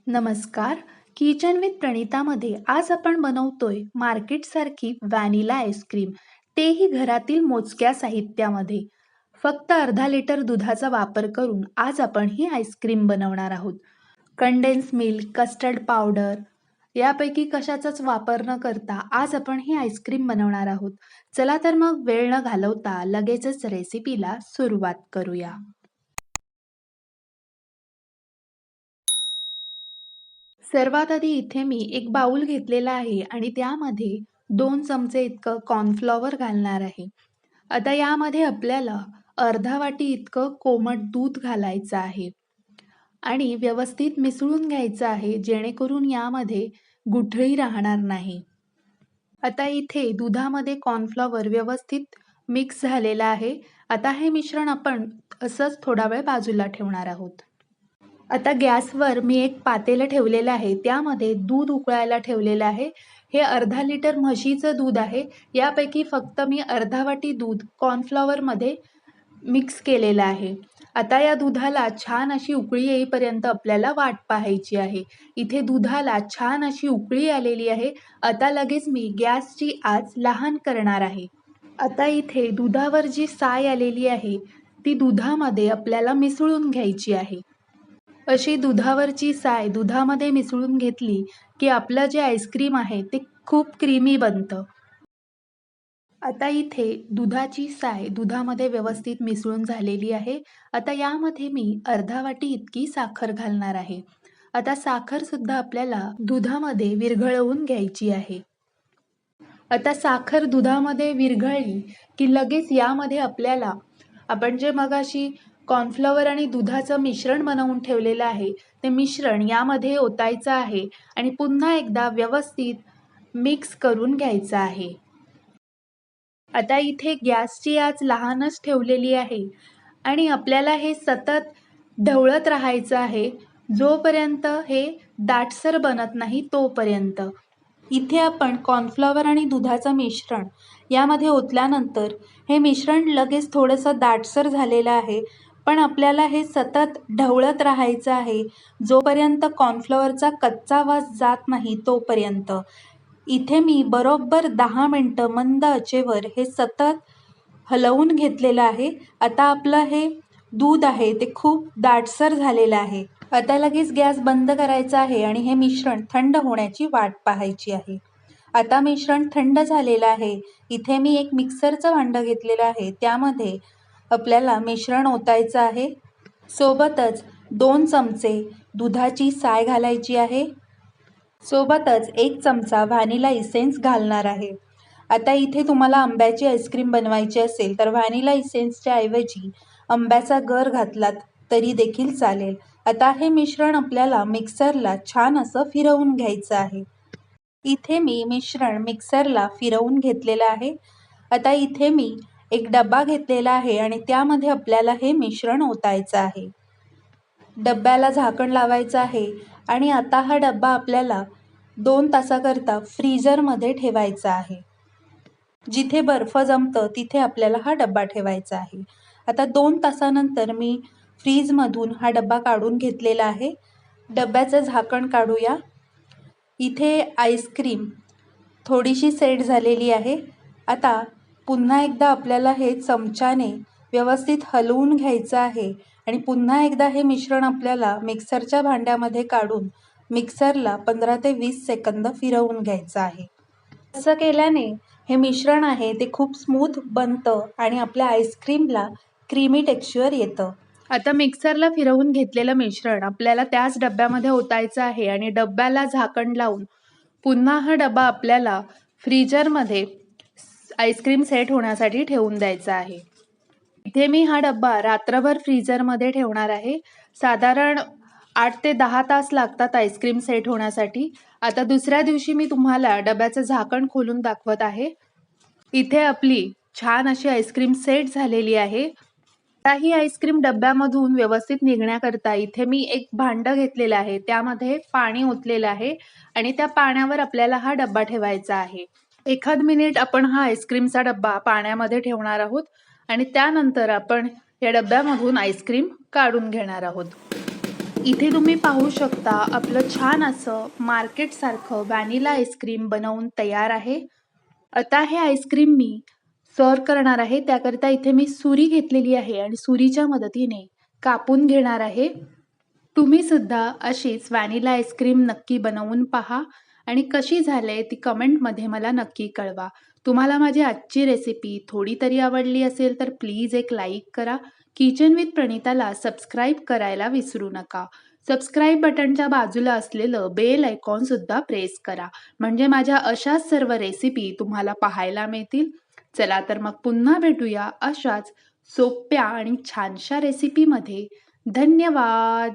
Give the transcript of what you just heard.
नमस्कार. Kitchen with प्रणितामध्ये आज आपण बनवतोय मार्केटसारखी व्हॅनिला आईस्क्रीम, तेही घरातील मोजक्या साहित्यामध्ये. फक्त अर्धा लिटर दुधाचा वापर करून आज आपण ही आईस्क्रीम बनवणार आहोत. कंडेन्स मिल्क, कस्टर्ड पावडर यापैकी कशाचाच वापर न करता आज आपण ही आईस्क्रीम बनवणार आहोत. चला तर मग वेळ न घालवता लगेचच रेसिपीला सुरुवात करूया. सर्वात आधी इथे मी एक बाउल घेतलेला आहे आणि त्यामध्ये 2 चमचे इतकं कॉर्नफ्लॉवर घालणार आहे. आता यामध्ये आपल्याला अर्धा वाटी इतकं कोमट दूध घालायचं आहे आणि व्यवस्थित मिसळून घ्यायचं आहे, जेणेकरून यामध्ये गुठळी राहणार नाही. आता इथे दुधामध्ये कॉर्नफ्लॉवर व्यवस्थित मिक्स झालेला आहे. आता हे मिश्रण आपण असंच थोडा वेळ बाजूला ठेवणार आहोत. आता गॅसवर मी एक पातेलं ठेवलेलं आहे. त्यामध्ये दूध उकळायला ठेवलेलं आहे. हे अर्धा लिटर म्हशीचं दूध आहे. यापैकी फक्त मी अर्धा वाटी दूध कॉर्नफ्लॉवरमध्ये मिक्स केलेलं आहे. आता या दुधाला छान अशी उकळी येईपर्यंत आपल्याला वाट पाहायची आहे. इथे दुधाला छान अशी उकळी आलेली आहे. आता लगेच मी गॅसची आच लहान करणार आहे. आता इथे दुधावर जी साय आलेली आहे, ती दुधामध्ये आपल्याला मिसळून घ्यायची आहे. अशी दुधावरची साय दुधामध्ये मिसळून घेतली की आपलं जे आईस्क्रीम आहे ते खूप क्रीमी बनतं. आता इथे दुधाची साय दुधामध्ये व्यवस्थित मिसळून झालेली आहे. आता यामध्ये मी अर्धा वाटी इतकी साखर घालणार आहे. आता साखर सुद्धा आपल्याला दुधामध्ये विरघळवून घ्यायची आहे. आता साखर दुधामध्ये विरघळली की लगेच यामध्ये आपल्याला आपण जे मगाशी कॉर्नफ्लॉवर आणि दुधाचं मिश्रण बनवून ठेवलेलं आहे, ते मिश्रण यामध्ये ओतायचं आहे आणि पुन्हा एकदा व्यवस्थित मिक्स करून घ्यायचं आहे. आता इथे गॅसची आच लहानच ठेवलेली आहे आणि आपल्याला हे सतत ढवळत राहायचं आहे, जोपर्यंत हे दाटसर बनत नाही तोपर्यंत. इथे आपण कॉर्नफ्लॉवर आणि दुधाचं मिश्रण यामध्ये ओतल्यानंतर हे मिश्रण लगेच थोडंसं दाटसर झालेलं आहे, पण आपल्याला हे सतत ढवळत राहायचं आहे, जोपर्यंत कॉर्नफ्लॉवरचा कच्चा वास जात नाही तोपर्यंत. इथे मी बरोबर 10 मिनटं मंद आचेवर हे सतत हलवून घेतलेलं आहे. आता आपलं हे दूध आहे ते खूप दाटसर झालेलं आहे. आता लगेच गॅस बंद करायचा आहे आणि हे मिश्रण थंड होण्याची वाट पाहायची आहे. आता मिश्रण थंड झालेलं आहे. इथे मी एक मिक्सरचं भांडं घेतलेलं आहे. त्यामध्ये आपल्याला मिश्रण ओतायचं आहे. सोबतच 2 चमचे दुधाची साय घालायची आहे. सोबतच 1 चमचा व्हॅनिला इसेन्स घालणार आहे. आता इथे तुम्हाला आंब्याची आईस्क्रीम बनवायची असेल तर व्हॅनिला इसेन्सच्या ऐवजी आंब्याचा गर घातलात तरी देखील चालेल. आता हे मिश्रण आपल्याला मिक्सरला छान असं फिरवून घ्यायचं आहे. इथे मी मिश्रण मिक्सरला फिरवून घेतलेलं आहे. आता इथे मी एक डबा घेतलेला आहे आणि त्यामध्ये आपल्याला हे मिश्रण ओतायचं आहे. डब्याला झाकण लावायचं आहे आणि आता हा डब्बा आपल्याला 2 तासाकरता फ्रीजरमध्ये ठेवायचा आहे. जिथे बर्फ जमतं तिथे आपल्याला हा डब्बा ठेवायचा आहे. आता 2 तासानंतर मी फ्रीजमधून हा डब्बा काढून घेतलेला आहे. डब्याचं झाकण काढूया. इथे आईस्क्रीम थोडीशी सेट झालेली आहे. आता पुन्हा एकदा आपल्याला हे चमच्याने व्यवस्थित हलवून घ्यायचं आहे आणि पुन्हा एकदा हे मिश्रण आपल्याला मिक्सरच्या भांड्यामध्ये काढून मिक्सरला 15 ते 20 सेकंद फिरवून घ्यायचं आहे. असं केल्याने हे मिश्रण आहे ते खूप स्मूथ बनतं आणि आपल्या आईस्क्रीमला क्रीमी टेक्स्चर येतं. आता मिक्सरला फिरवून घेतलेलं मिश्रण आपल्याला त्याच डब्यामध्ये ओतायचं आहे आणि डब्याला झाकण लावून पुन्हा हा डबा आपल्याला फ्रीजरमध्ये आईस्क्रीम सेट होण्यासाठी ठेवून द्यायचा आहे. इथे मी हा डब्बा रात्रभर फ्रीजरमध्ये ठेवणार आहे. साधारण 8 ते 10 तास लागतात आईस्क्रीम सेट होण्यासाठी. आता दुसऱ्या दिवशी मी तुम्हाला डब्याचं झाकण खोलून दाखवत आहे. इथे आपली छान अशी आईस्क्रीम सेट झालेली आहे. आता ही आईस्क्रीम डब्यामधून व्यवस्थित निघण्याकरता इथे मी एक भांडं घेतलेलं आहे. त्यामध्ये पाणी ओतलेलं आहे आणि त्या पाण्यावर आपल्याला हा डब्बा ठेवायचा आहे. 1 मिनिट आपण हा आईस्क्रीमचा डब्बा पाण्यामध्ये ठेवणार आहोत आणि त्यानंतर आपण या डब्यामधून आईस्क्रीम काढून घेणार आहोत. इथे तुम्ही पाहू शकता आपलं छान असं मार्केटसारखं व्हॅनिला आईस्क्रीम बनवून तयार आहे. आता हे आईस्क्रीम मी सर्व्ह करणार आहे. त्याकरिता इथे मी सुरी घेतलेली आहे आणि सुरीच्या मदतीने कापून घेणार आहे. तुम्ही सुद्धा अशीच व्हॅनिला आईस्क्रीम नक्की बनवून पहा आणि कशी झाली ती कमेंटमध्ये मला नक्की कळवा. तुम्हाला माझी आजची रेसिपी थोडी तरी आवडली असेल तर प्लीज एक लाईक करा. किचन विथ प्रणिताला सबस्क्राईब करायला विसरू नका. सबस्क्राईब बटनच्या बाजूला असलेलं बेल आयकॉन सुद्धा प्रेस करा. म्हणजे माझ्या अशाच सर्व रेसिपी तुम्हाला पाहायला मिळतील. चला तर मग पुन्हा भेटूया अशाच सोप्या आणि छानशा रेसिपीमध्ये. धन्यवाद.